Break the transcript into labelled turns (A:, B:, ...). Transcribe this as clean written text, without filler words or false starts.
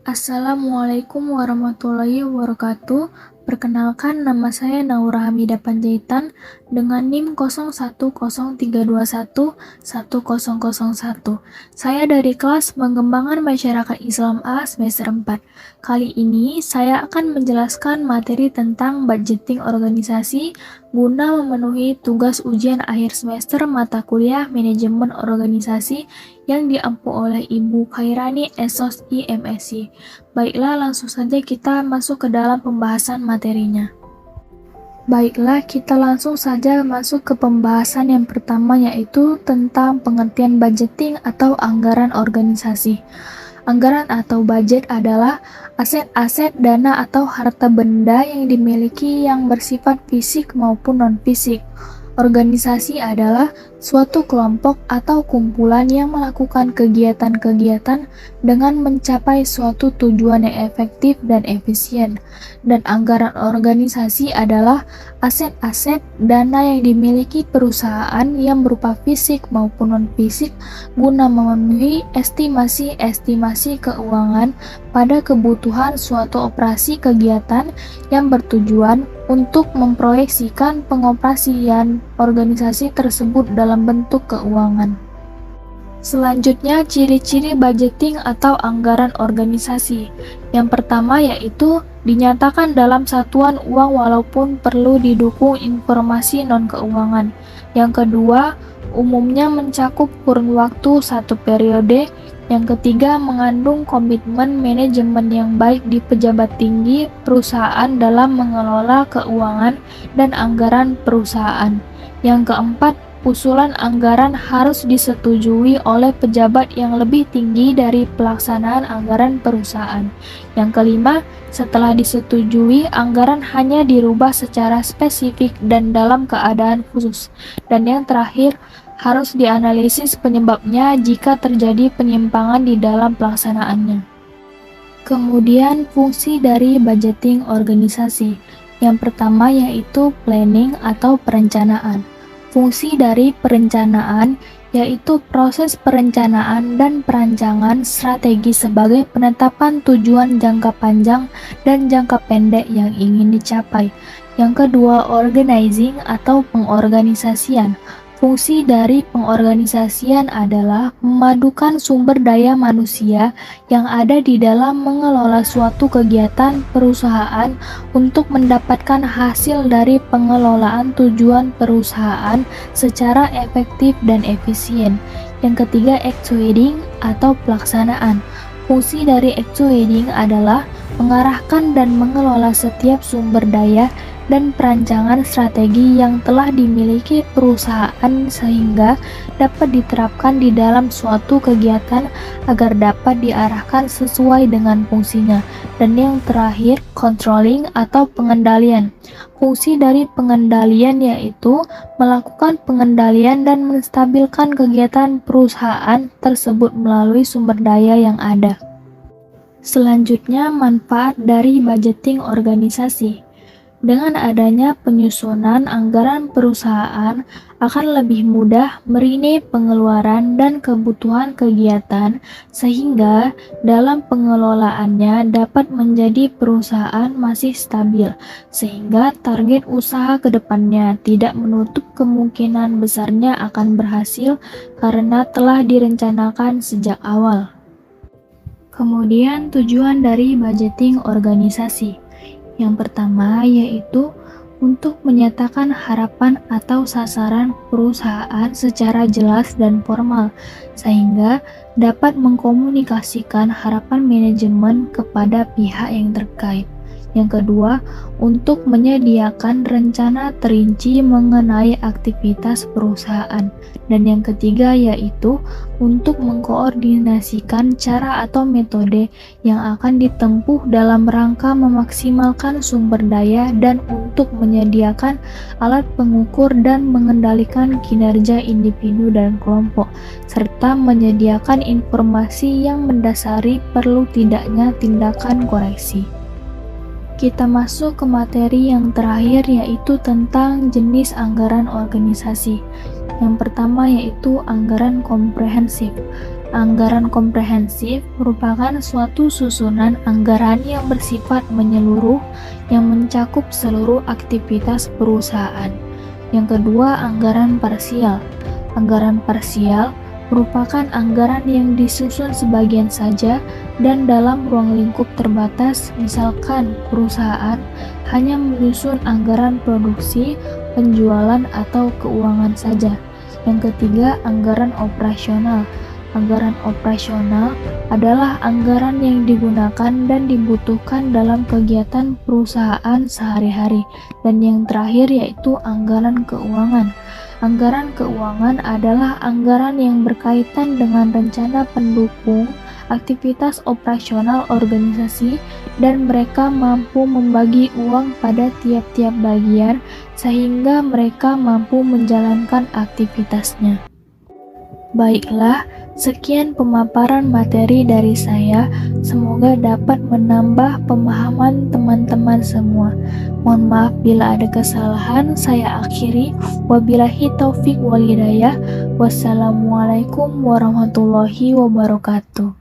A: Assalamualaikum warahmatullahi wabarakatuh. Perkenalkan, nama saya Naura Hamidah Panjaitan dengan NIM 0103211001. Saya dari kelas Pengembangan Masyarakat Islam A semester 4. Kali ini saya akan menjelaskan materi tentang budgeting organisasi guna memenuhi tugas ujian akhir semester mata kuliah Manajemen Organisasi yang diampu oleh Ibu Khairani SOSI MSI. Baiklah, langsung saja kita masuk ke dalam pembahasan materinya. Baiklah, kita langsung saja masuk ke pembahasan yang pertama, yaitu tentang pengertian budgeting atau anggaran organisasi. Anggaran atau budget adalah aset-aset, dana atau harta benda yang dimiliki yang bersifat fisik maupun non-fisik. Organisasi adalah suatu kelompok atau kumpulan yang melakukan kegiatan-kegiatan dengan mencapai suatu tujuan yang efektif dan efisien. Dan anggaran organisasi adalah aset-aset, dana yang dimiliki perusahaan yang berupa fisik maupun non-fisik guna memenuhi estimasi-estimasi keuangan pada kebutuhan suatu operasi kegiatan yang bertujuan untuk memproyeksikan pengoperasian organisasi tersebut dalam bentuk keuangan. Selanjutnya, ciri-ciri budgeting atau anggaran organisasi. Yang pertama yaitu dinyatakan dalam satuan uang walaupun perlu didukung informasi non-keuangan. Yang kedua, umumnya mencakup kurun waktu satu periode. Yang ketiga, mengandung komitmen manajemen yang baik di pejabat tinggi perusahaan dalam mengelola keuangan dan anggaran perusahaan. Yang keempat, usulan anggaran harus disetujui oleh pejabat yang lebih tinggi dari pelaksanaan anggaran perusahaan. Yang kelima, setelah disetujui, anggaran hanya dirubah secara spesifik dan dalam keadaan khusus. Dan yang terakhir, harus dianalisis penyebabnya jika terjadi penyimpangan di dalam pelaksanaannya. Kemudian, fungsi dari budgeting organisasi. Yang pertama yaitu planning atau perencanaan. Fungsi dari perencanaan yaitu proses perencanaan dan perancangan strategi sebagai penetapan tujuan jangka panjang dan jangka pendek yang ingin dicapai. Yang kedua, organizing atau pengorganisasian. Fungsi dari pengorganisasian adalah memadukan sumber daya manusia yang ada di dalam mengelola suatu kegiatan perusahaan untuk mendapatkan hasil dari pengelolaan tujuan perusahaan secara efektif dan efisien. Yang ketiga, executing atau pelaksanaan. Fungsi dari executing adalah mengarahkan dan mengelola setiap sumber daya dan perancangan strategi yang telah dimiliki perusahaan sehingga dapat diterapkan di dalam suatu kegiatan agar dapat diarahkan sesuai dengan fungsinya. Dan yang terakhir, controlling atau pengendalian. Fungsi dari pengendalian yaitu melakukan pengendalian dan menstabilkan kegiatan perusahaan tersebut melalui sumber daya yang ada. Selanjutnya, manfaat dari budgeting organisasi. Dengan adanya penyusunan anggaran perusahaan akan lebih mudah merini pengeluaran dan kebutuhan kegiatan sehingga dalam pengelolaannya dapat menjadi perusahaan masih stabil sehingga target usaha ke depannya tidak menutup kemungkinan besarnya akan berhasil karena telah direncanakan sejak awal. Kemudian tujuan dari budgeting organisasi. Yang pertama yaitu untuk menyatakan harapan atau sasaran perusahaan secara jelas dan formal, sehingga dapat mengkomunikasikan harapan manajemen kepada pihak yang terkait. Yang kedua, untuk menyediakan rencana terinci mengenai aktivitas perusahaan. Dan yang ketiga yaitu untuk mengkoordinasikan cara atau metode yang akan ditempuh dalam rangka memaksimalkan sumber daya dan untuk menyediakan alat pengukur dan mengendalikan kinerja individu dan kelompok, serta menyediakan informasi yang mendasari perlu tidaknya tindakan koreksi. Kita masuk ke materi yang terakhir yaitu tentang jenis anggaran organisasi. Yang pertama yaitu anggaran komprehensif. Anggaran komprehensif merupakan suatu susunan anggaran yang bersifat menyeluruh yang mencakup seluruh aktivitas perusahaan. Yang kedua, anggaran parsial. Anggaran parsial merupakan anggaran yang disusun sebagian saja dan dalam ruang lingkup terbatas, misalkan perusahaan hanya menyusun anggaran produksi, penjualan, atau keuangan saja. Yang ketiga, anggaran operasional. Anggaran operasional adalah anggaran yang digunakan dan dibutuhkan dalam kegiatan perusahaan sehari-hari. Dan yang terakhir yaitu anggaran keuangan. Anggaran keuangan adalah anggaran yang berkaitan dengan rencana pendukung aktivitas operasional organisasi dan mereka mampu membagi uang pada tiap-tiap bagian sehingga mereka mampu menjalankan aktivitasnya. Baiklah, sekian pemaparan materi dari saya. Semoga dapat menambah pemahaman teman-teman semua. Mohon maaf bila ada kesalahan. Saya akhiri. Wabillahi taufik wal hidayah. Wassalamualaikum warahmatullahi wabarakatuh.